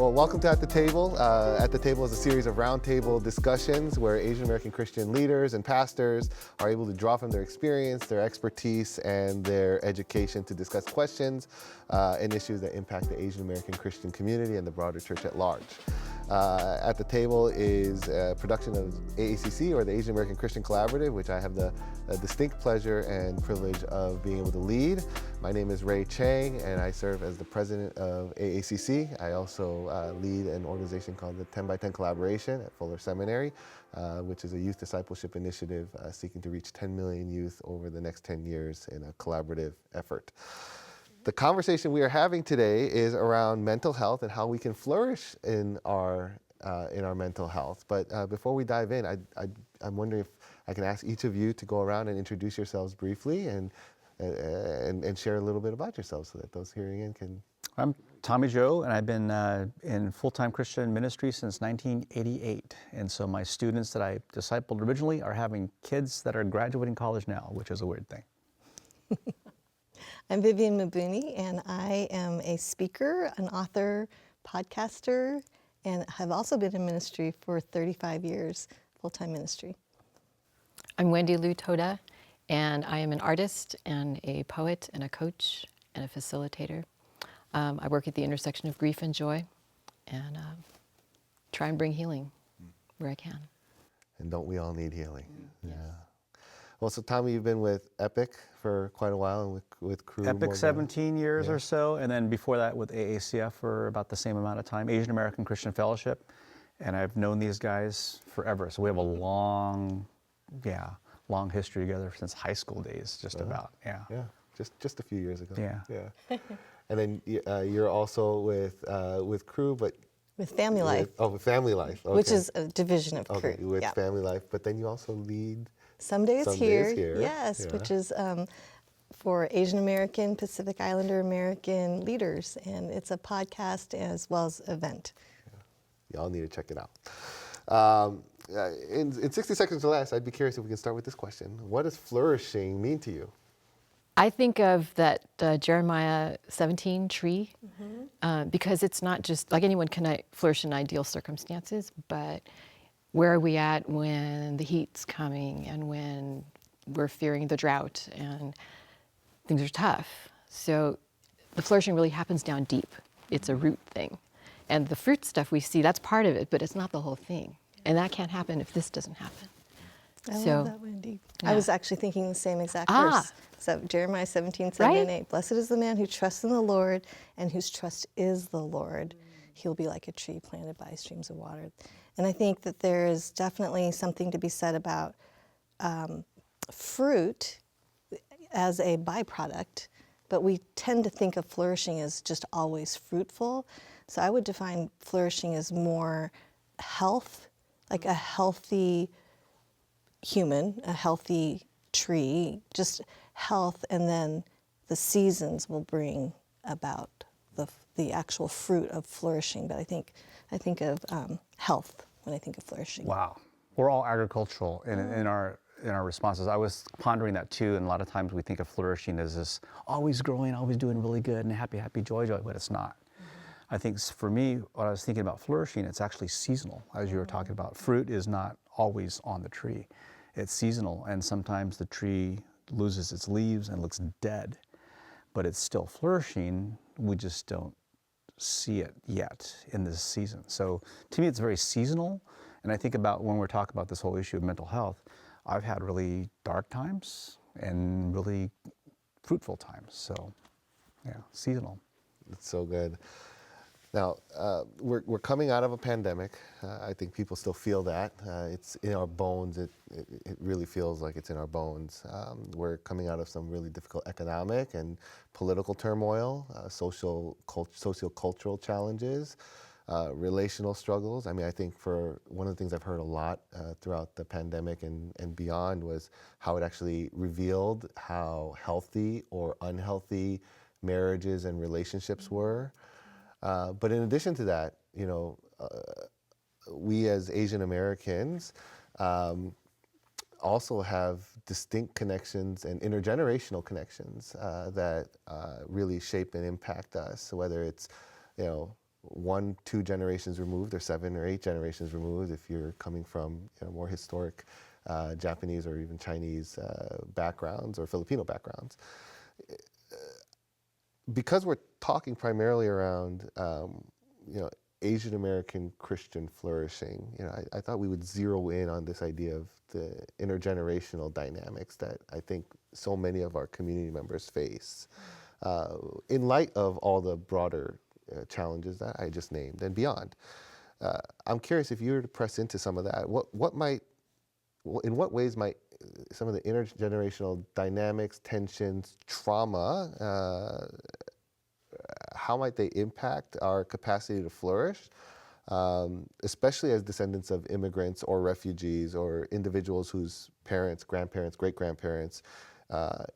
Well, welcome to At the Table. At the Table is a series of roundtable discussions where Asian American Christian leaders and pastors are able to draw from their experience, their expertise, and their education to discuss questions and issues that impact the Asian American Christian community and the broader church at large. At the Table is a production of AACC, or the Asian American Christian Collaborative, which I have the distinct pleasure and privilege of being able to lead. My name is Ray Chang, and I serve as the president of AACC. I also lead an organization called the 10 by 10 Collaboration at Fuller Seminary, which is a youth discipleship initiative seeking to reach 10 million youth over the next 10 years in a collaborative effort. The conversation we are having today is around mental health and how we can flourish in our mental health. But before we dive in, I'm wondering if I can ask each of you to go around and introduce yourselves briefly and share a little bit about yourselves so that those hearing in can. I'm Tommy Dyo, and I've been in full-time Christian ministry since 1988. And so my students that I discipled originally are having kids that are graduating college now, which is a weird thing. I'm Vivian Mabuni, and I am a speaker, an author, podcaster, and have also been in ministry for 35 years, full-time ministry. I'm Wendy Lew Toda, and I am an artist and a poet and a coach and a facilitator. I work at the intersection of grief and joy and try and bring healing where I can. And don't we all need healing? Yes. Yeah. Well, so Tommy, you've been with Epic for quite a while, and with Crew. Epic 17 years Yeah. or so, and then before that with AACF for about the same amount of time, Asian American Christian Fellowship. And I've known these guys forever. So we have a long history together since high school days, just about, yeah. Yeah, just a few years ago. Yeah. Yeah. And then you're also with Crew, but With Family Life, with Family Life, okay. which is a division of Crew. Okay, with Family Life, but then you also lead Some Days Some Here, Days Here, yes, yeah. which is for Asian American, Pacific Islander American leaders, and it's a podcast as well as event. Y'all need to check it out. In 60 seconds or less, I'd be curious if we can start with this question. What does flourishing mean to you? I think of that Jeremiah 17 tree, because it's not just, like anyone can flourish in ideal circumstances, but where are we at when the heat's coming and when we're fearing the drought and things are tough? So the flourishing really happens down deep. It's a root thing. And the fruit stuff we see, that's part of it, but it's not the whole thing. And that can't happen if this doesn't happen. I love that, Wendy. Yeah. I was actually thinking the same exact verse. So Jeremiah 17, 7 and 8. Blessed is the man who trusts in the Lord and whose trust is the Lord. He'll be like a tree planted by streams of water. And I think that there is definitely something to be said about fruit as a byproduct, but we tend to think of flourishing as just always fruitful. So I would define flourishing as more health, like a healthy human, a healthy tree, just health, and then the seasons will bring about the actual fruit of flourishing. But I think of health when I think of flourishing. Wow. We're all agricultural in our responses. I was pondering that too, and a lot of times we think of flourishing as this always growing, always doing really good, and happy, joy, but it's not. I think for me, when I was thinking about flourishing, it's actually seasonal, as you were talking about. Fruit is not always on the tree. It's seasonal, and sometimes the tree loses its leaves and looks dead, but it's still flourishing. We just don't see it yet in this season. So to me, it's very seasonal, and I think about when we're talking about this whole issue of mental health, I've had really dark times and really fruitful times. So yeah, seasonal. It's so good. Now, we're coming out of a pandemic. I think people still feel that. It's in our bones. It really feels like it's in our bones. We're coming out of some really difficult economic and political turmoil, socio-cultural challenges, relational struggles. I mean, I think for one of the things I've heard a lot throughout the pandemic and beyond was how it actually revealed how healthy or unhealthy marriages and relationships were. But in addition to that, we as Asian Americans also have distinct connections and intergenerational connections that really shape and impact us. So whether it's, 1-2 generations removed, or 7 or 8 generations removed if you're coming from more historic Japanese or even Chinese backgrounds or Filipino backgrounds. Because we're talking primarily around Asian American Christian flourishing, I thought we would zero in on this idea of the intergenerational dynamics that I think so many of our community members face in light of all the broader challenges that I just named and beyond. I'm curious, if you were to press into some of that, in what ways might some of the intergenerational dynamics, tensions, trauma, how might they impact our capacity to flourish, especially as descendants of immigrants or refugees or individuals whose parents, grandparents, great-grandparents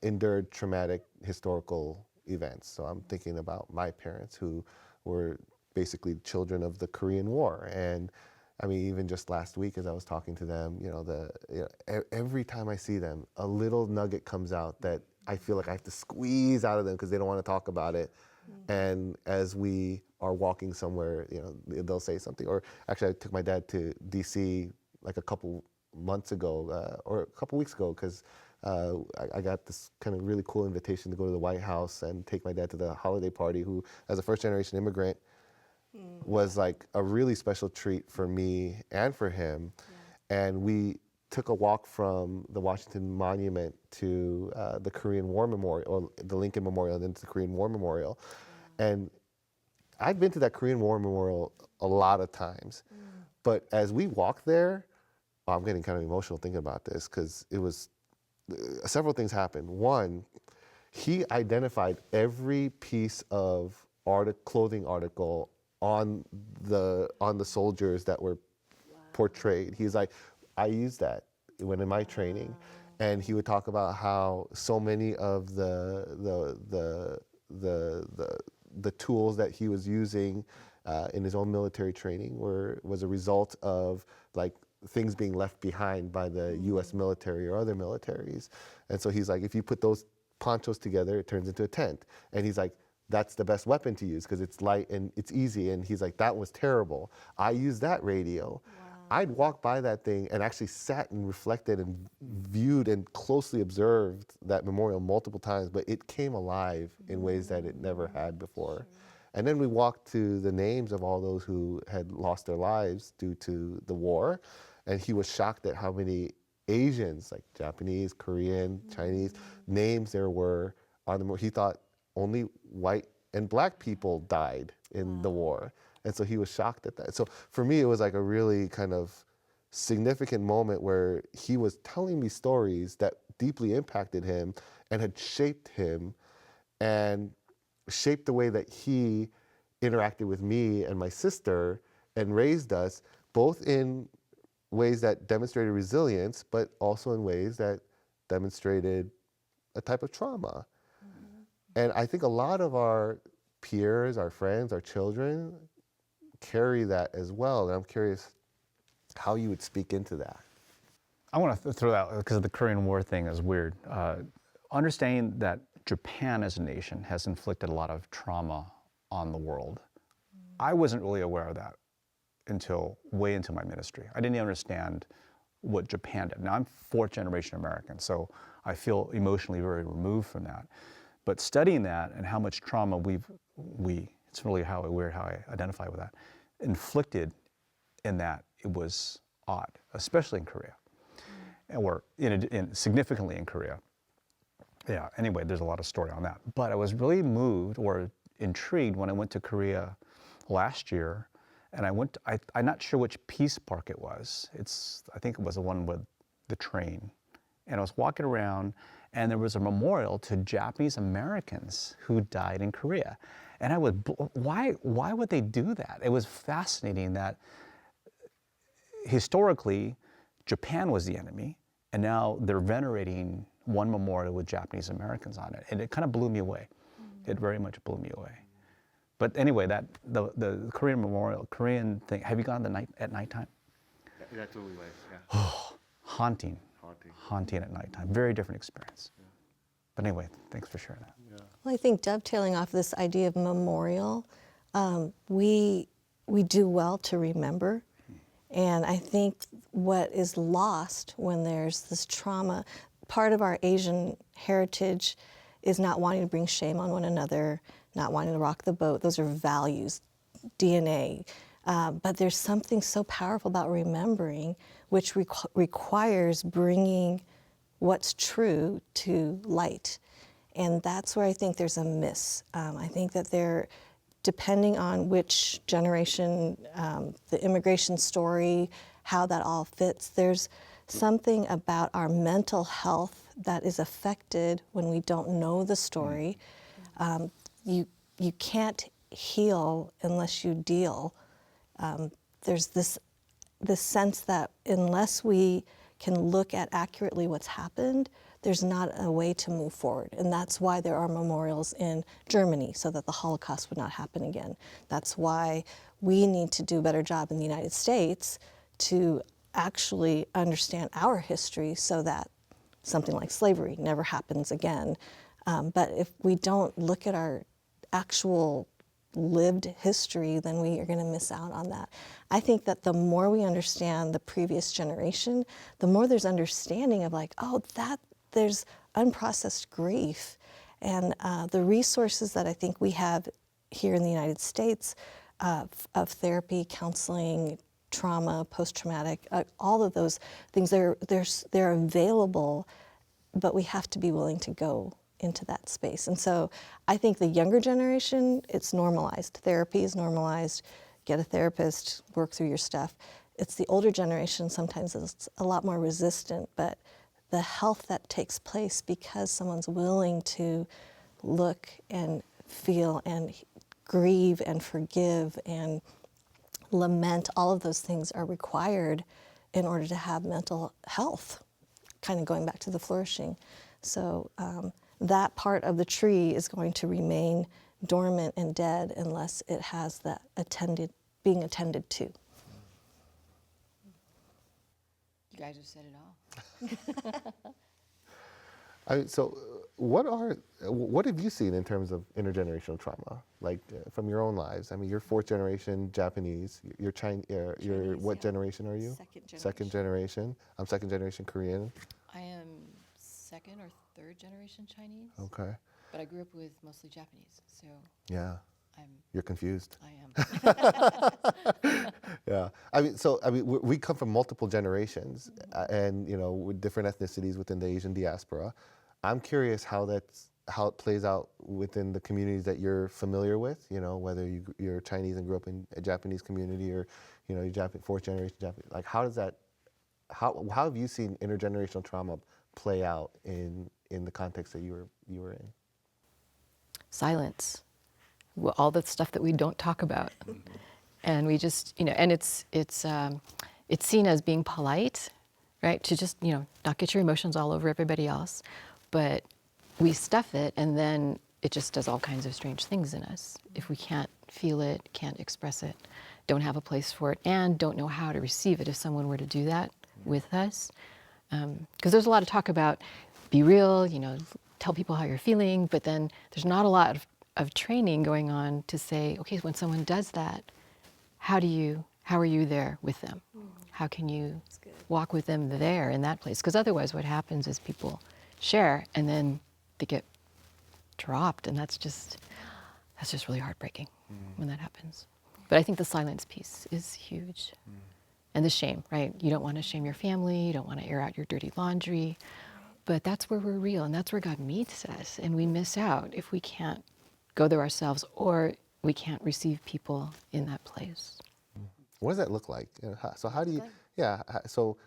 endured traumatic historical events? So I'm thinking about my parents, who were basically children of the Korean War. And I mean, even just last week as I was talking to them, every time I see them, a little nugget comes out that I feel like I have to squeeze out of them because they don't want to talk about it. And as we are walking somewhere, they'll say something. Or actually, I took my dad to DC like a couple months ago, or a couple weeks ago, because I got this kind of really cool invitation to go to the White House and take my dad to the holiday party, who, as a first-generation immigrant, was like a really special treat for me and for him. Yeah. And we took a walk from the Washington Monument to the Korean War Memorial, or the Lincoln Memorial, and then to the Korean War Memorial. Yeah. And I'd been to that Korean War Memorial a lot of times. But as we walked there, I'm getting kind of emotional thinking about this, because it was, several things happened. One, he identified every piece of clothing article on the soldiers that were portrayed. He's like, I used that when in my training. And he would talk about how so many of the tools that he was using in his own military training was a result of like things being left behind by the U.S. military or other militaries. And so he's like, if you put those ponchos together, it turns into a tent. And he's like, that's the best weapon to use because it's light and it's easy. And he's like, that was terrible. I used that radio. Wow. I'd walk by that thing and actually sat and reflected and viewed and closely observed that memorial multiple times, but it came alive in ways that it never had before. Sure. And then we walked to the names of all those who had lost their lives due to the war. And he was shocked at how many Asians, like Japanese, Korean, Chinese, names there were on the memorial. He thought only white and black people died in the war. And so he was shocked at that. So for me, it was like a really kind of significant moment where he was telling me stories that deeply impacted him and had shaped him and shaped the way that he interacted with me and my sister and raised us, both in ways that demonstrated resilience, but also in ways that demonstrated a type of trauma. And I think a lot of our peers, our friends, our children carry that as well. And I'm curious how you would speak into that. I want to throw out, because the Korean War thing is weird. Understanding that Japan as a nation has inflicted a lot of trauma on the world. I wasn't really aware of that until way into my ministry. I didn't even understand what Japan did. Now I'm fourth generation American, so I feel emotionally very removed from that. But studying that and how much trauma it's really weird how I identify with that, inflicted in that, it was odd, especially in Korea, or significantly in Korea. Yeah, anyway, there's a lot of story on that. But I was really moved or intrigued when I went to Korea last year, and I'm not sure which Peace Park it was. I think it was the one with the train. And I was walking around, and there was a memorial to Japanese Americans who died in Korea. And why would they do that? It was fascinating that historically, Japan was the enemy, and now they're venerating one memorial with Japanese Americans on it. And it kind of blew me away. It very much blew me away. But anyway, the Korean memorial, Korean thing, have you gone at nighttime? That's what we went, yeah. Haunting at nighttime. Very different experience. Yeah. But anyway, thanks for sharing that. Yeah. Well, I think dovetailing off this idea of memorial, we we do well to remember. And I think what is lost when there's this trauma, part of our Asian heritage is not wanting to bring shame on one another, not wanting to rock the boat. Those are values, DNA. But there's something so powerful about remembering, which requires bringing what's true to light. And that's where I think there's a miss. I think that depending on which generation, the immigration story, how that all fits, there's something about our mental health that is affected when we don't know the story. You can't heal unless you deal. There's this sense that unless we can look at accurately what's happened, there's not a way to move forward. And that's why there are memorials in Germany, so that the Holocaust would not happen again. That's why we need to do a better job in the United States to actually understand our history so that something like slavery never happens again. But if we don't look at our actual lived history, then we are going to miss out on that. I think that the more we understand the previous generation, the more there's understanding of like, oh, there's unprocessed grief. And the resources that I think we have here in the United States of therapy, counseling, trauma, post-traumatic, all of those things, they're available, but we have to be willing to go into that space. And so I think the younger generation, it's normalized. Therapy is normalized. Get a therapist, work through your stuff. It's the older generation, sometimes it's a lot more resistant, but the health that takes place because someone's willing to look and feel and grieve and forgive and lament, all of those things are required in order to have mental health, kind of going back to the flourishing. So that part of the tree is going to remain dormant and dead unless it has that being attended to. You guys have said it all. So what have you seen in terms of intergenerational trauma, like from your own lives? I mean, you're fourth generation Japanese. You're Chinese. What generation are you? Second generation. Second generation. I'm second generation Korean. I am second or third generation Chinese. Okay. But I grew up with mostly Japanese, so Yeah. You're confused. I am. Yeah. I mean, we come from multiple generations, and with different ethnicities within the Asian diaspora. I'm curious how it plays out within the communities that you're familiar with. Whether you're Chinese and grew up in a Japanese community, or you're fourth generation Japanese. Like, how have you seen intergenerational trauma play out in the context that you were in? Silence. Well, all the stuff that we don't talk about, and we just, and it's seen as being polite, right? To just, not get your emotions all over everybody else, but we stuff it, and then it just does all kinds of strange things in us if we can't feel it, can't express it, don't have a place for it, and don't know how to receive it if someone were to do that with us. Because there's a lot of talk about be real, tell people how you're feeling, but then there's not a lot of training going on to say, okay, when someone does that, how are you there with them? How can you walk with them there in that place? Because otherwise what happens is people share and then they get dropped, and that's just really heartbreaking when that happens. But I think the silence piece is huge. And the shame, right? You don't want to shame your family, you don't want to air out your dirty laundry, but that's where we're real, and that's where God meets us, and we miss out if we can't go there ourselves, or we can't receive people in that place. What does that look like? So how do you, so,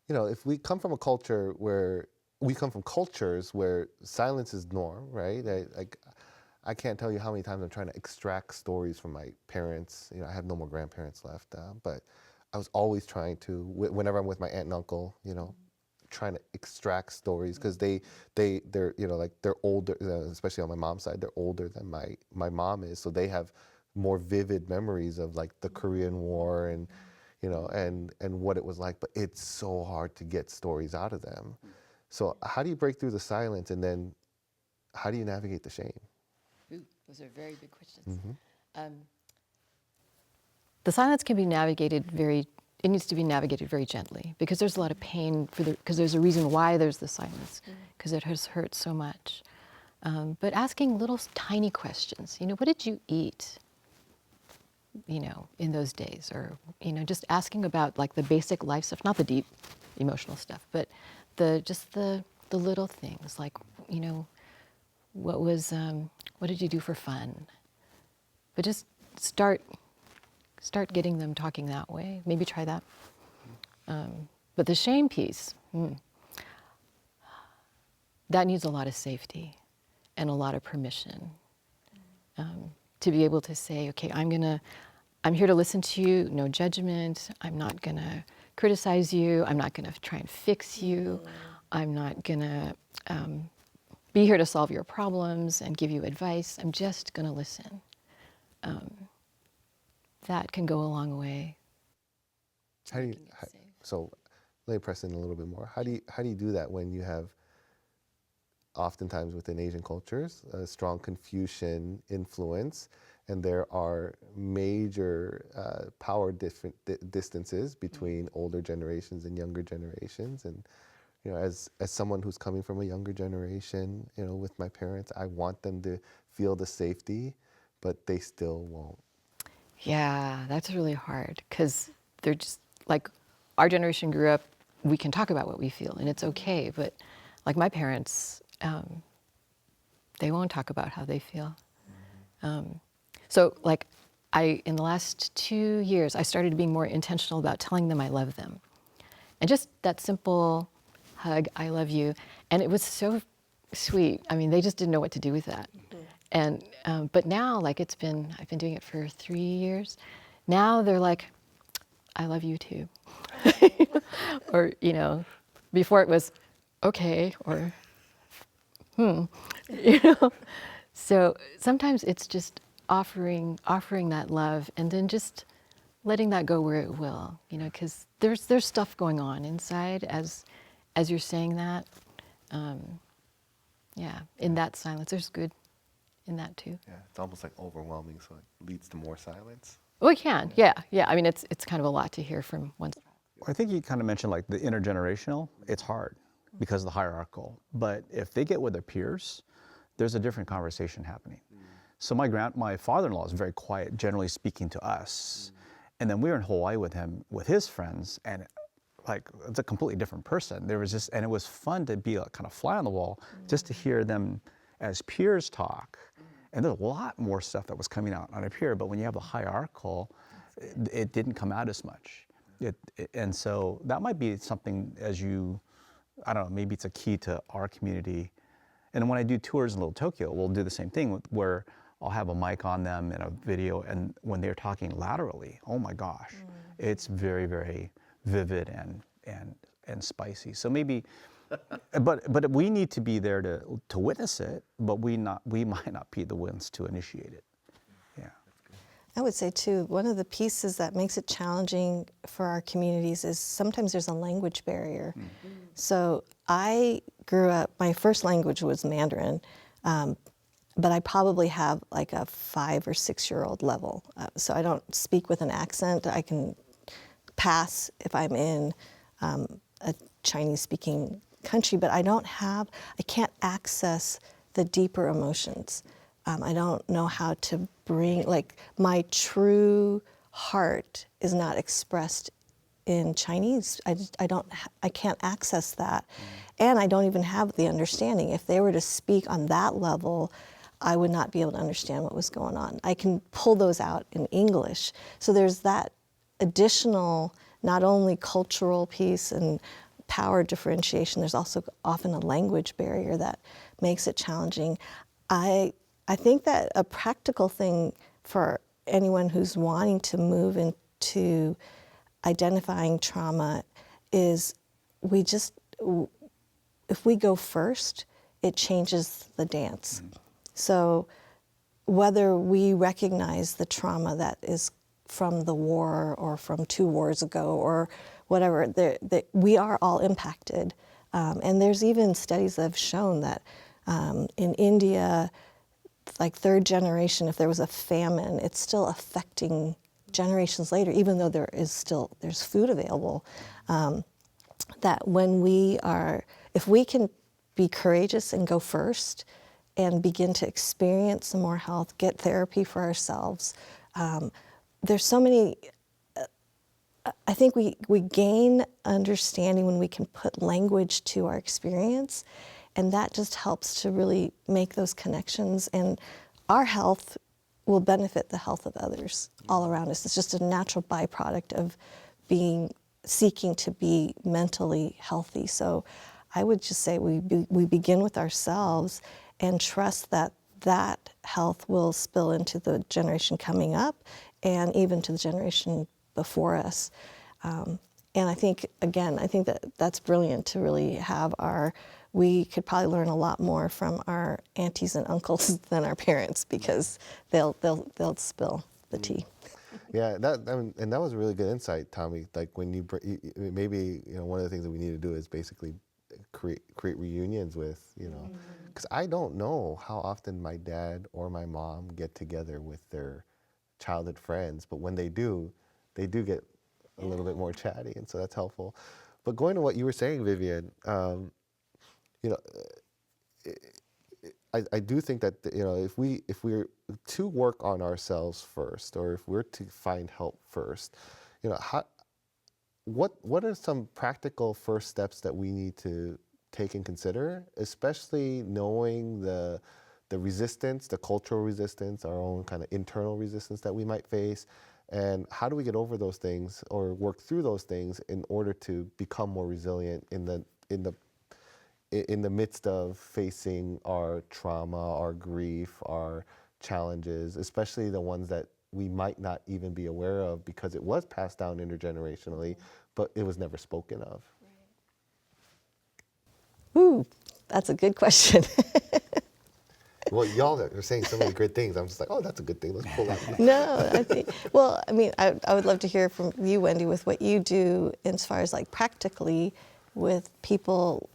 if we come from cultures where silence is norm, right? I can't tell you how many times I'm trying to extract stories from my parents. I have no more grandparents left, but I was always trying to, whenever I'm with my aunt and uncle, trying to extract stories, because they're they're older, especially on my mom's side, they're older than my mom is, so they have more vivid memories of like the Korean War and and what it was like, but it's so hard to get stories out of them. So how do you break through the silence, and then how do you navigate the shame? Ooh, those are very big questions. the silence can be navigated it needs to be navigated very gently, because there's a lot of pain because there's a reason why there's the silence, because it has hurt so much. But asking little tiny questions, what did you eat, in those days? Or, just asking about like the basic life stuff, not the deep emotional stuff, but just the little things, like, what did you do for fun? But just start getting them talking that way. Maybe try that. But the shame piece, that needs a lot of safety and a lot of permission, to be able to say, okay, I'm here to listen to you, no judgment. I'm not gonna criticize you. I'm not gonna try and fix you. I'm not gonna be here to solve your problems and give you advice. I'm just gonna listen. That can go a long way. So let me press in a little bit more. How do you do that when you have, oftentimes within Asian cultures, a strong Confucian influence, and there are major power distances between older generations and younger generations? And as someone who's coming from a younger generation, with my parents, I want them to feel the safety, but they still won't. Yeah, that's really hard, because they're just like, our generation grew up, we can talk about what we feel and it's okay, but like my parents, they won't talk about how they feel. So like in the last 2 years, I started being more intentional about telling them I love them. And just that simple hug, I love you. And it was so sweet. I mean, they just didn't know what to do with that. And, but now, like I've been doing it for 3 years. Now they're like, I love you too. Or, before it was, okay, or, So sometimes it's just offering that love, and then just letting that go where it will, because there's stuff going on inside as you're saying that. Yeah, in that silence, there's good in that too. Yeah, it's almost like overwhelming, so it leads to more silence. Well, it can, yeah. I mean, it's kind of a lot to hear from one. I think you kind of mentioned like the intergenerational. It's hard because of the hierarchical. But if they get with their peers, there's a different conversation happening. So my father-in-law is very quiet, generally speaking, to us. And then we were in Hawaii with him, with his friends, and like it's a completely different person. And it was fun to be a kind of fly on the wall, just to hear them as peers talk. And there's a lot more stuff that was coming out on a peer, but when you have the hierarchical, it didn't come out as much. And so that might be something I don't know, maybe it's a key to our community. And when I do tours in Little Tokyo, we'll do the same thing where I'll have a mic on them and a video, and when they're talking laterally, oh my gosh, it's very, very vivid and spicy. So maybe, but we need to be there to witness it, but we might not be the ones to initiate it. Yeah. I would say too, one of the pieces that makes it challenging for our communities is sometimes there's a language barrier. So I grew up, my first language was Mandarin, but I probably have like a 5 or 6 year old level. So I don't speak with an accent. I can pass if I'm in a Chinese speaking country, but I can't access the deeper emotions. I don't know how to bring, like, my true heart is not expressed in Chinese. I can't access that. And I don't even have the understanding. If they were to speak on that level, I would not be able to understand what was going on. I can pull those out in English. So there's that additional, not only cultural piece and power differentiation, there's also often a language barrier that makes it challenging. I think that a practical thing for anyone who's wanting to move into identifying trauma is if we go first, it changes the dance. So whether we recognize the trauma that is from the war or from 2 wars ago or whatever, we are all impacted. And there's even studies that have shown that in India, like 3rd generation, if there was a famine, it's still affecting generations later, even though there's food available, that if we can be courageous and go first and begin to experience some more health, get therapy for ourselves, there's so many, I think we gain understanding when we can put language to our experience, and that just helps to really make those connections, and our health will benefit the health of others all around us. It's just a natural byproduct of seeking to be mentally healthy. So I would just say we begin with ourselves and trust that health will spill into the generation coming up and even to the generation before us. And I think that's brilliant to really have we could probably learn a lot more from our aunties and uncles than our parents, because they'll spill the tea. Yeah, and that was a really good insight, Tommy. Like when maybe one of the things that we need to do is basically create reunions with, because I don't know how often my dad or my mom get together with their childhood friends, but when they do get a little bit more chatty, and so that's helpful. But going to what you were saying, Vivian, I do think that if we're to work on ourselves first, or if we're to find help first, what are some practical first steps that we need to take and consider, especially knowing the resistance, the cultural resistance, our own kind of internal resistance that we might face, and how do we get over those things or work through those things in order to become more resilient in the midst of facing our trauma, our grief, our challenges, especially the ones that we might not even be aware of because it was passed down intergenerationally, but it was never spoken of? Ooh, that's a good question. Well, y'all are saying so many great things. I'm just like, oh, that's a good thing. Let's pull that. No, I would love to hear from you, Wendy, with what you do as far as like practically with people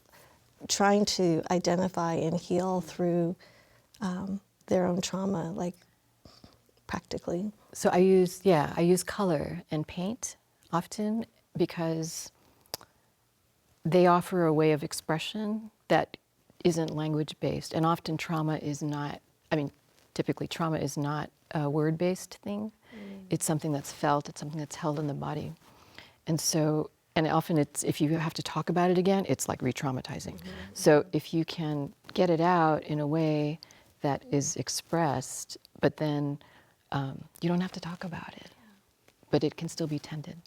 trying to identify and heal through their own trauma, like practically. So I use color and paint often because they offer a way of expression that isn't language-based, and often typically trauma is not a word-based thing. It's something that's felt, it's something that's held in the body. And often if you have to talk about it again, it's like re-traumatizing. So if you can get it out in a way that is expressed, but then you don't have to talk about it, but it can still be tended.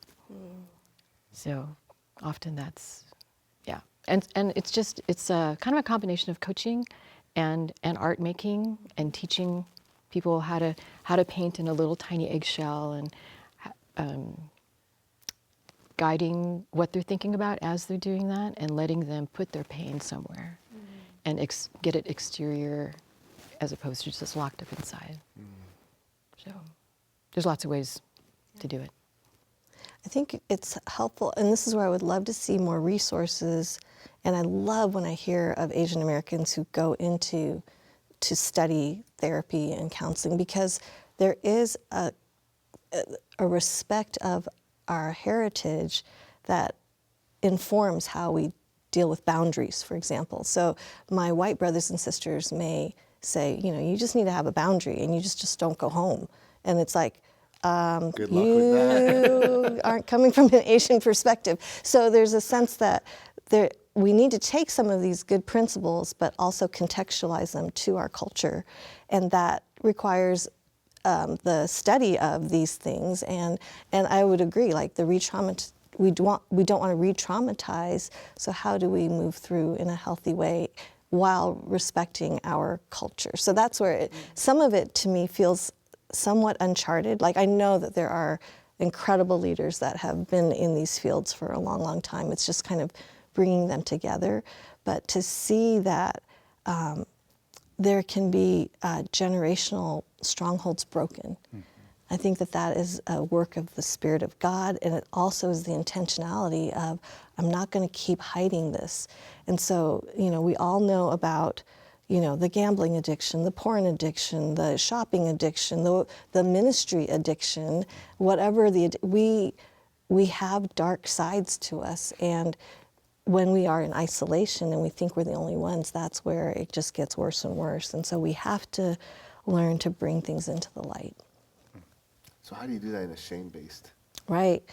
So often that's, and it's a kind of a combination of coaching and art making and teaching people how to paint in a little tiny eggshell, and guiding what they're thinking about as they're doing that, and letting them put their pain somewhere and get it exterior as opposed to just locked up inside. So there's lots of ways to do it. I think it's helpful, and this is where I would love to see more resources, and I love when I hear of Asian Americans who go to study therapy and counseling, because there is a respect of our heritage that informs how we deal with boundaries, for example. So my white brothers and sisters may say, you just need to have a boundary and you just don't go home. And it's like, good luck with that. You aren't coming from an Asian perspective. So there's a sense that we need to take some of these good principles, but also contextualize them to our culture. And that requires the study of these things. And I would agree, like we don't want to re-traumatize, so how do we move through in a healthy way while respecting our culture? So that's where some of it to me feels somewhat uncharted. Like I know that there are incredible leaders that have been in these fields for a long, long time. It's just kind of bringing them together. But to see that there can be generational strongholds broken. I think that is a work of the Spirit of God, and it also is the intentionality of, I'm not going to keep hiding this. And so, we all know about, you know, the gambling addiction, the porn addiction, the shopping addiction, the ministry addiction, whatever we have dark sides to us, and when we are in isolation and we think we're the only ones, that's where it just gets worse and worse. And so we have to learn to bring things into the light. So how do you do that in a shame-based? Right.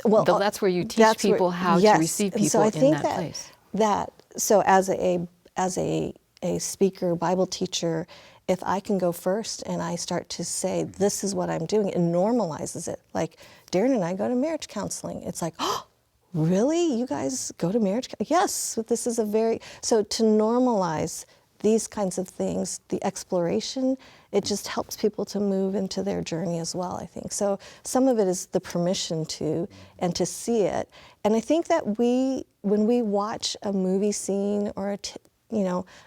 Well, that's where you teach people how to receive people so I think in that place. So as a speaker, Bible teacher, if I can go first and I start to say, this is what I'm doing, it normalizes it. Like Darren and I go to marriage counseling. It's like, oh, really? You guys go to marriage? Yes, this is so to normalize these kinds of things, the exploration, it just helps people to move into their journey as well, I think. So some of it is the permission to, and to see it. And I think that when we watch a movie scene or a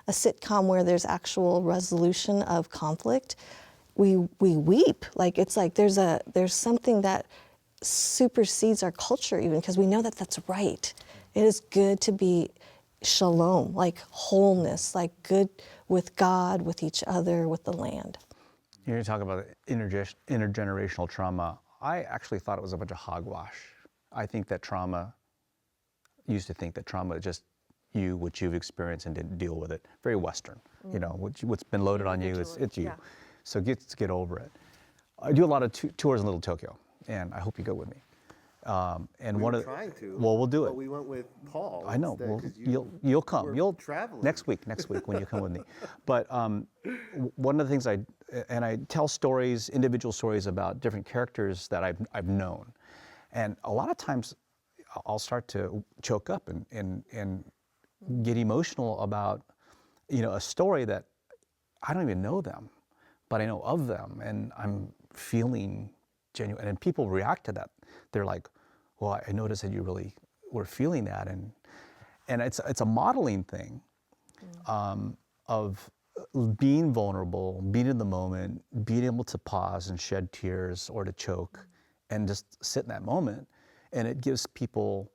sitcom where there's actual resolution of conflict, we weep. Like it's like there's something that supersedes our culture even, because we know that that's right. It is good to be shalom, like wholeness, like good with God, with each other, with the land. You're talking about intergenerational trauma. I actually thought it was a bunch of hogwash. I think that used to think that trauma is just what you've experienced and didn't deal with it. Very Western, you know, what's been loaded on you, it's you. Yeah. So get over it. I do a lot of tours in Little Tokyo, and I hope you go with me. And we were trying to. Well, we'll do it. But we went with Paul. I know. Instead, well, you'll come. You'll traveling next week when you come with me. But one of the things I tell stories, individual stories about different characters that I've known, and a lot of times I'll start to choke up and get emotional about a story that I don't even know them, but I know of them, and I'm feeling genuine, and people react to that. They're like, well, I noticed that you really were feeling that, and it's a modeling thing of being vulnerable, being in the moment, being able to pause and shed tears or to choke and just sit in that moment, and it gives people,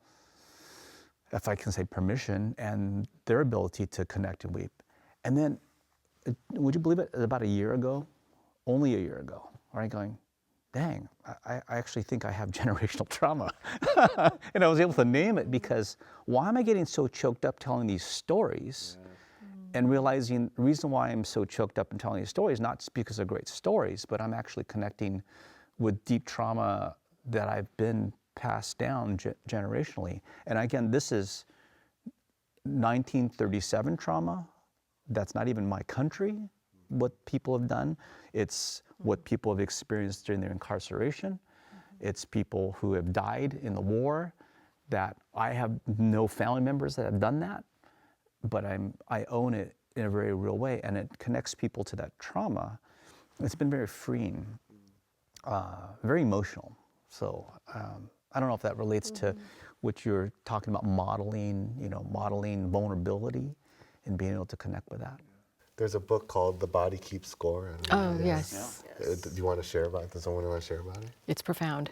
if I can say, permission and their ability to connect and weep. And then, would you believe it, about a year ago, only a year ago, right, going, dang, I actually think I have generational trauma. And I was able to name it because why am I getting so choked up telling these stories? And realizing the reason why I'm so choked up in telling these stories, not just because they're great stories, but I'm actually connecting with deep trauma that I've been passed down generationally. And again, this is 1937 trauma. That's not even my country, what people have done. It's what people have experienced during their incarceration. It's people who have died in the war that I have no family members that have done that, but I own it in a very real way, and it connects people to that trauma. It's been very freeing, very emotional. So I don't know if that relates to what you're talking about, modeling vulnerability and being able to connect with that. There's a book called The Body Keeps Score. Oh, yes. Do you want to share about it? Does someone want to share about it? It's profound.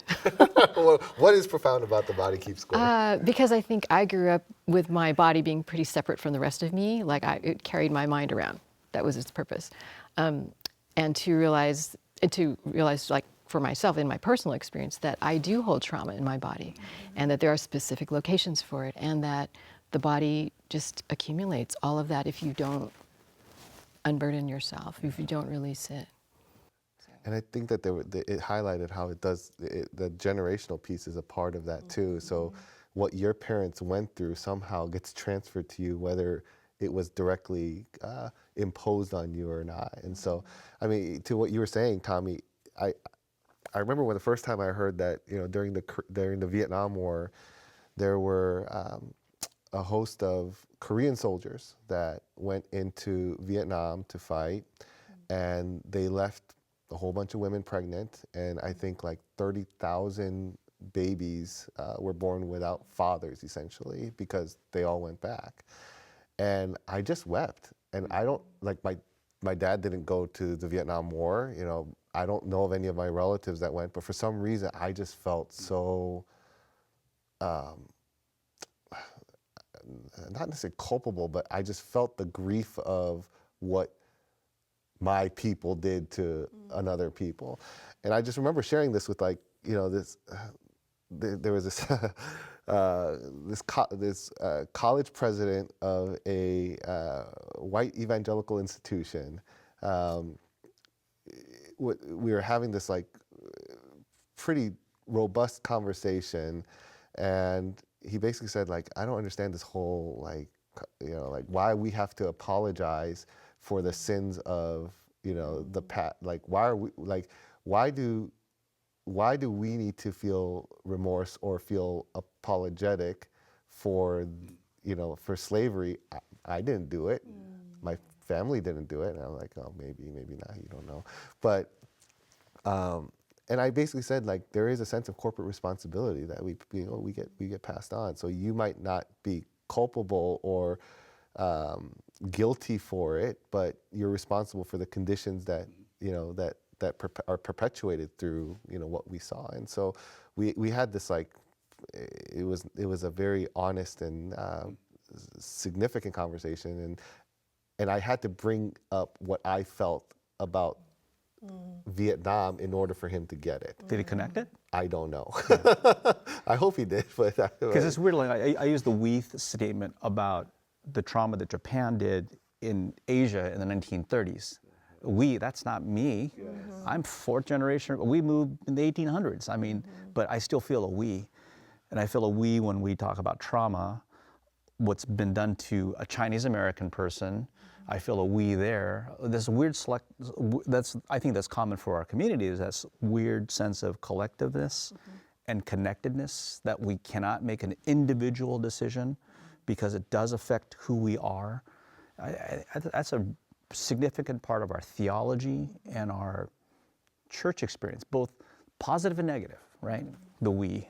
Well, what is profound about The Body Keeps Score? Because I think I grew up with my body being pretty separate from the rest of me. Like it carried my mind around. That was its purpose. And to realize, like for myself in my personal experience, that I do hold trauma in my body, and that there are specific locations for it, and that the body just accumulates all of that if you don't unburden yourself, if you don't release it. And I think that it highlighted how it does, the generational piece is a part of that too. So what your parents went through somehow gets transferred to you, whether it was directly imposed on you or not. And so, I mean, to what you were saying, Tommy, I remember when the first time I heard that, during the Vietnam War, there were a host of Korean soldiers that went into Vietnam to fight, and they left a whole bunch of women pregnant, and I think like 30,000 babies were born without fathers, essentially, because they all went back. And I just wept. And I don't, like, my dad didn't go to the Vietnam War, I don't know of any of my relatives that went, but for some reason I just felt so not necessarily culpable, but I just felt the grief of what my people did to another people. And I just remember sharing this with like, you know, this, there was this, this college president of a white evangelical institution. We were having this like pretty robust conversation, and he basically said like, I don't understand this whole like, you know, like why we have to apologize for the sins of, you know, the like why are we like, why do we need to feel remorse or feel apologetic for, you know, for slavery? I didn't do it. My family didn't do it. And I'm like, oh, maybe not, you don't know. But, and I basically said like, there is a sense of corporate responsibility that we get passed on. So you might not be culpable or guilty for it, but you're responsible for the conditions that, you know, that are perpetuated through, you know, what we saw. And so we had this like, it was a very honest and significant conversation, and I had to bring up what I felt about Vietnam in order for him to get it. Did he connect it? I don't know. I hope he did, but because it's weird. Like I use the we statement about the trauma that Japan did in Asia in the 1930s. We, that's not me. Yes. I'm fourth generation. We moved in the 1800s. I mean, but I still feel a we. And I feel a we when we talk about trauma, what's been done to a Chinese American person. I feel a we there. This weird I think that's common for our community, is that weird sense of collectiveness and connectedness, that we cannot make an individual decision because it does affect who we are. That's a significant part of our theology and our church experience, both positive and negative, right? The we.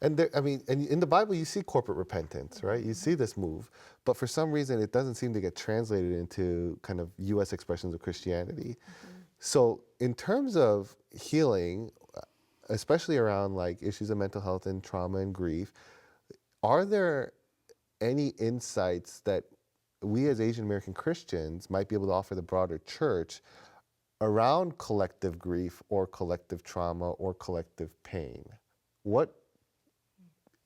And there, I mean, and in the Bible you see corporate repentance, right? You see this move, but for some reason it doesn't seem to get translated into kind of U.S. expressions of Christianity. So in terms of healing, especially around like issues of mental health and trauma and grief, are there any insights that we as Asian American Christians might be able to offer the broader church around collective grief or collective trauma or collective pain? What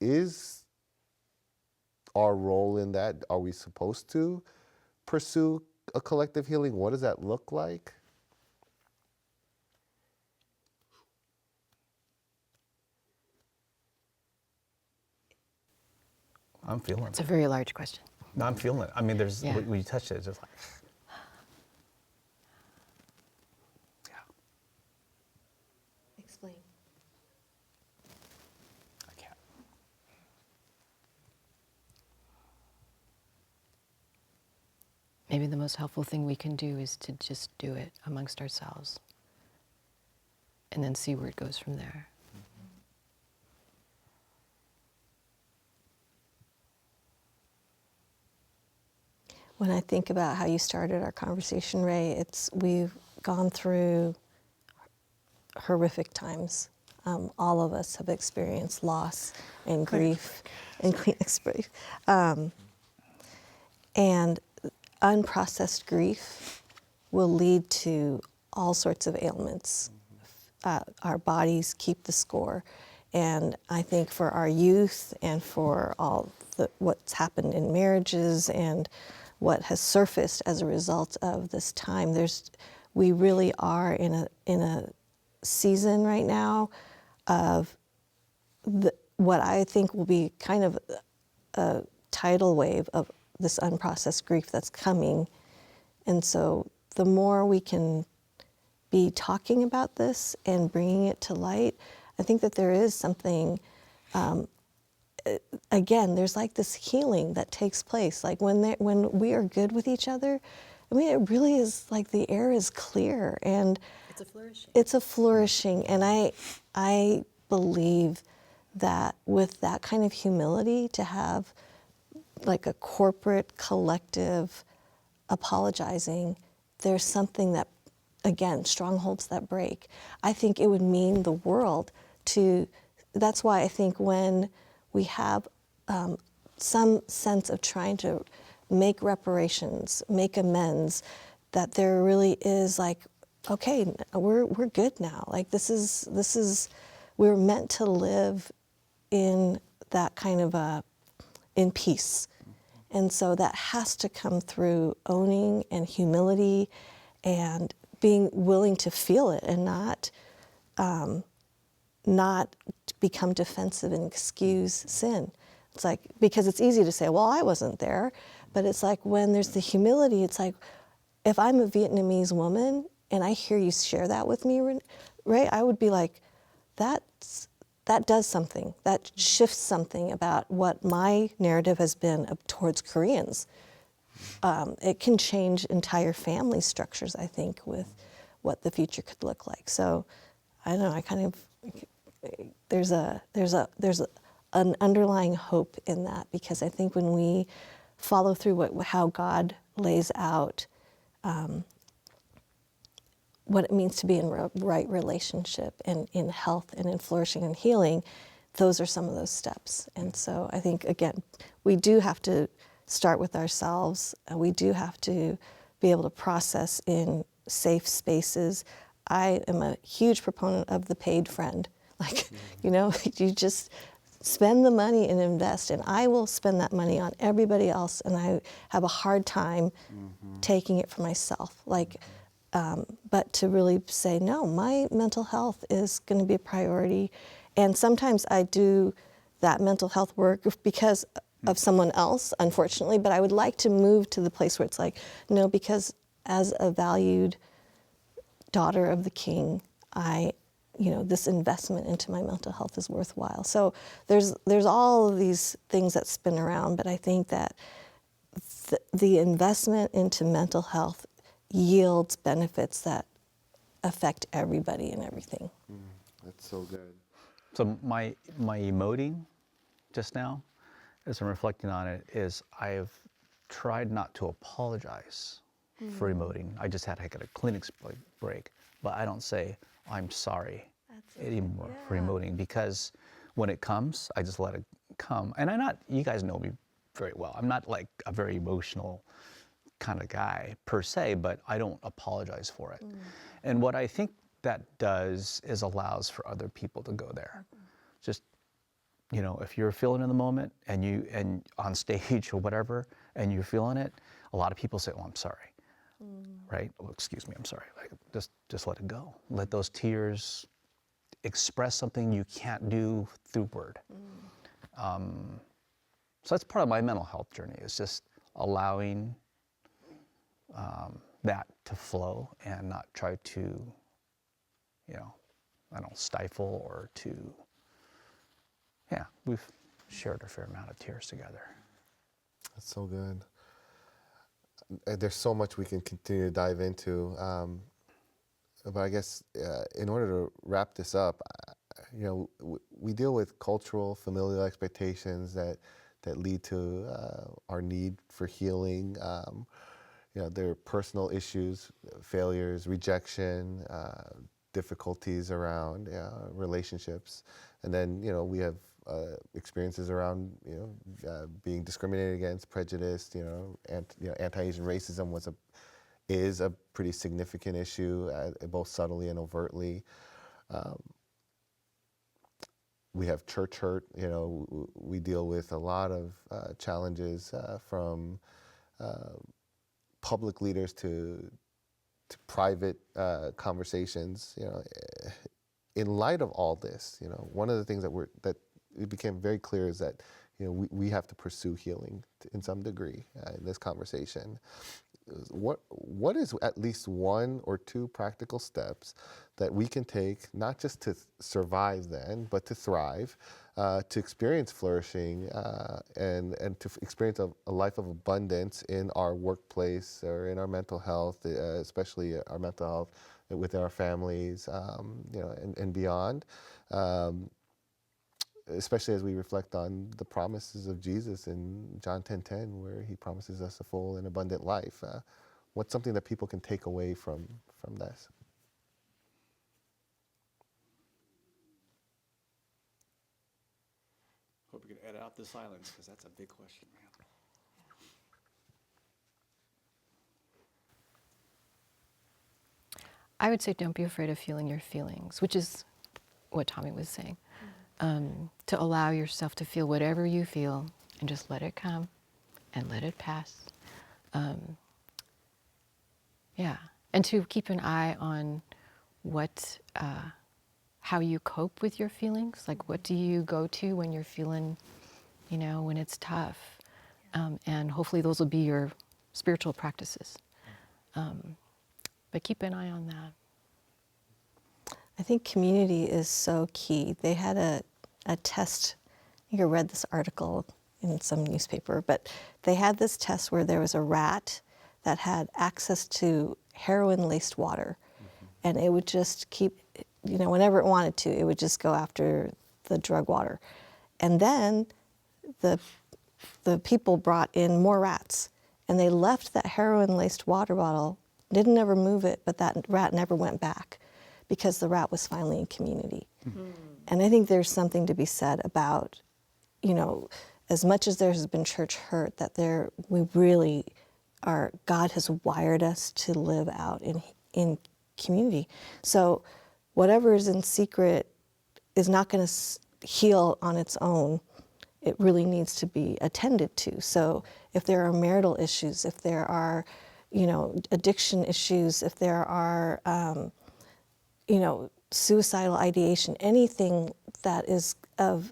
is our role in that? Are we supposed to pursue a collective healing? What does that look like? I'm feeling it. It's a very large question. No, I'm feeling it. I mean, there's, Yeah. when you touched it, it's just like, yeah, Explain. I can't. Maybe the most helpful thing we can do is to just do it amongst ourselves and then see where it goes from there. When I think about how you started our conversation, Ray, we've gone through horrific times. All of us have experienced loss and grief and and unprocessed grief will lead to all sorts of ailments. Our bodies keep the score. And I think for our youth and for all what's happened in marriages and what has surfaced as a result of this time, we really are in a season right now of what I think will be kind of a tidal wave of this unprocessed grief that's coming. And so the more we can be talking about this and bringing it to light, I think that there is something, again, there's like this healing that takes place. Like when we are good with each other, I mean, it really is like the air is clear and It's a flourishing. It's a flourishing. And I believe that with that kind of humility, to have like a corporate collective apologizing, there's something that, again, strongholds that break. I think it would mean the world to, that's why I think when we have some sense of trying to make reparations, make amends, that there really is like, okay, we're good now. Like this is we're meant to live in that kind of in peace. And so that has to come through owning and humility and being willing to feel it and not become defensive and excuse sin. It's like, because it's easy to say, well, I wasn't there. But it's like when there's the humility, it's like, if I'm a Vietnamese woman and I hear you share that with me, Ray, I would be like, that does something. That shifts something about what my narrative has been towards Koreans. It can change entire family structures, I think, with what the future could look like. So, I don't know. I kind of there's an underlying hope in that, because I think when we follow through how God lays out what it means to be in right relationship and in health and in flourishing and healing, those are some of those steps. And so I think, again, we do have to start with ourselves. We do have to be able to process in safe spaces. I am a huge proponent of the paid friend. Like, you know, you just spend the money and invest, and I will spend that money on everybody else, and I have a hard time taking it for myself. Like, but to really say, no, my mental health is going to be a priority. And sometimes I do that mental health work because of someone else, unfortunately, but I would like to move to the place where it's like, no, because as a valued daughter of the King, this investment into my mental health is worthwhile. So there's all of these things that spin around, but I think that the investment into mental health yields benefits that affect everybody and everything. That's so good. So my emoting just now, as I'm reflecting on it, is I've tried not to apologize for emoting. I just had a clinic break, but I don't say I'm sorry anymore for emoting, because when it comes, I just let it come. And you guys know me very well. I'm not like a very emotional kind of guy per se, but I don't apologize for it. And what I think that does is allows for other people to go there. Just, if you're feeling in the moment and on stage or whatever, and you're feeling it, a lot of people say, "Oh, I'm sorry," right? "Oh, excuse me, I'm sorry." Like, just let it go. Let those tears express something you can't do through word. So that's part of my mental health journey, is just allowing that to flow and not try to, stifle or to, we've shared a fair amount of tears together. That's so good. There's so much we can continue to dive into, but I guess in order to wrap this up, we deal with cultural, familial expectations that lead to our need for healing. There are personal issues, failures, rejection, difficulties around relationships, and then we have experiences around being discriminated against, prejudiced. Anti-Asian racism is a pretty significant issue, both subtly and overtly. We have church hurt. We deal with a lot of challenges from public leaders to private conversations. In light of all this, one of the things that it became very clear is that we have to pursue healing in some degree in this conversation. What is at least one or two practical steps that we can take, not just to survive then, but to thrive, to experience flourishing, and to experience a life of abundance in our workplace or in our mental health, especially our mental health within our families, and beyond. Especially as we reflect on the promises of Jesus in John 10:10, where he promises us a full and abundant life. What's something that people can take away from this? Hope you can edit out the silence because that's a big question, man. I would say don't be afraid of feeling your feelings, which is what Tommy was saying. To allow yourself to feel whatever you feel and just let it come and let it pass. Yeah, and to keep an eye on what, how you cope with your feelings. Like, what do you go to when you're feeling, when it's tough? And hopefully those will be your spiritual practices. But keep an eye on that. I think community is so key. They had a test, I think I read this article in some newspaper, but they had this test where there was a rat that had access to heroin-laced water. And it would just keep, whenever it wanted to, it would just go after the drug water. And then the people brought in more rats, and they left that heroin-laced water bottle, didn't ever move it, but that rat never went back because the rat was finally in community. And I think there's something to be said about, as much as there has been church hurt, that we really are, God has wired us to live out in community. So whatever is in secret is not going to heal on its own. It really needs to be attended to. So if there are marital issues, if there are, addiction issues, if there are, suicidal ideation, anything that is of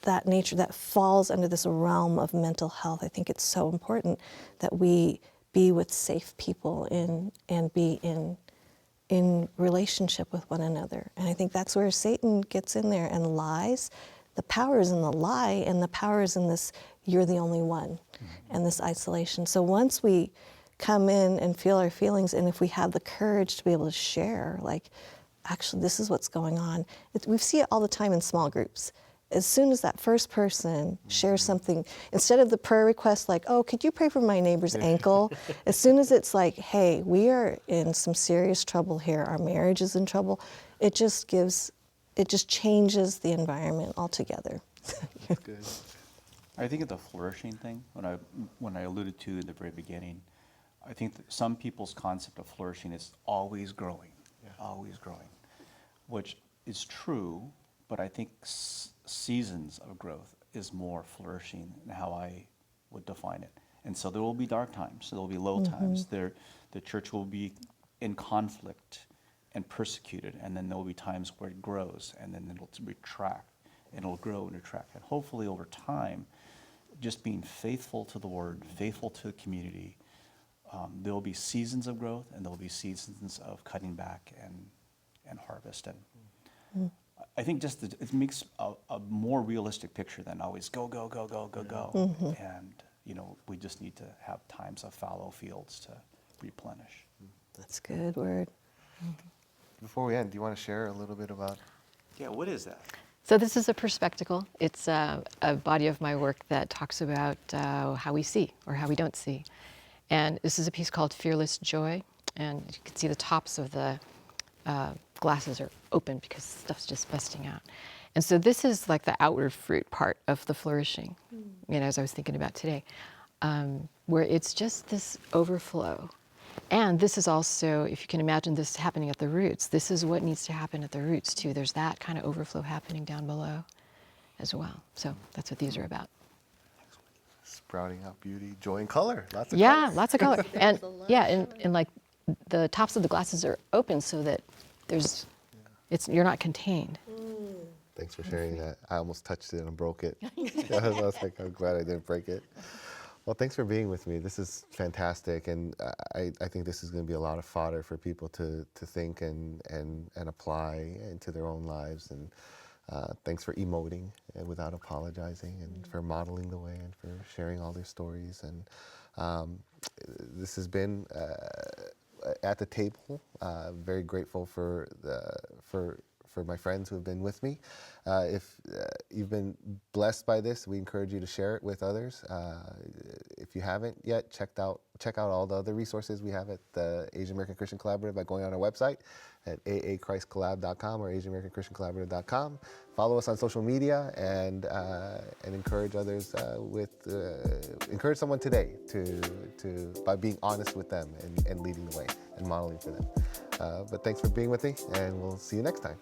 that nature that falls under this realm of mental health, I think it's so important that we be with safe people and be in relationship with one another. And I think that's where Satan gets in there and lies. The power is in the lie, and the power is in this, you're the only one, and this isolation. So once we come in and feel our feelings, and if we have the courage to be able to share, like, actually, this is what's going on. We see it all the time in small groups. As soon as that first person shares something, instead of the prayer request like, oh, could you pray for my neighbor's ankle? As soon as it's like, hey, we are in some serious trouble here, our marriage is in trouble, it just changes the environment altogether. That's good. I think of the flourishing thing, when I alluded to in the very beginning, I think that some people's concept of flourishing is always growing, always growing, which is true, but I think seasons of growth is more flourishing in how I would define it. And so there will be dark times, there will be low times. The church will be in conflict and persecuted, and then there will be times where it grows, and then it'll retract, and it'll grow and retract. And hopefully over time, just being faithful to the Word, faithful to the community, there will be seasons of growth, and there will be seasons of cutting back and harvest. And I think just it makes a more realistic picture than always go, go, go, go, go, go. And we just need to have times of fallow fields to replenish. That's a good word. Before we end, do you want to share a little bit about? Yeah, what is that? So this is a perspecticle. It's a body of my work that talks about how we see or how we don't see. And this is a piece called Fearless Joy. And you can see the tops of the glasses are open because stuff's just busting out. And so this is like the outward fruit part of the flourishing, as I was thinking about today, where it's just this overflow. And this is also, if you can imagine this happening at the roots, this is what needs to happen at the roots too. There's that kind of overflow happening down below as well. So that's what these are about. Sprouting out beauty, joy, and color. Lots of Yeah, color. lots of color. And yeah, and like the tops of the glasses are open so that you're not contained. Thanks for sharing that. I almost touched it and broke it. I was like, I'm glad I didn't break it. Well, thanks for being with me. This is fantastic, and I think this is going to be a lot of fodder for people to think and apply into their own lives. And thanks for emoting without apologizing, and for modeling the way, and for sharing all their stories. And this has been At the Table. Very grateful for for my friends who have been with me. If you've been blessed by this, we encourage you to share it with others. If you haven't yet, check out all the other resources we have at the Asian American Christian Collaborative by going on our website at aachristcollab.com or asianamericanchristiancollaborative.com. Follow us on social media and encourage others encourage someone today by being honest with them and leading the way and modeling for them. But thanks for being with me, and we'll see you next time.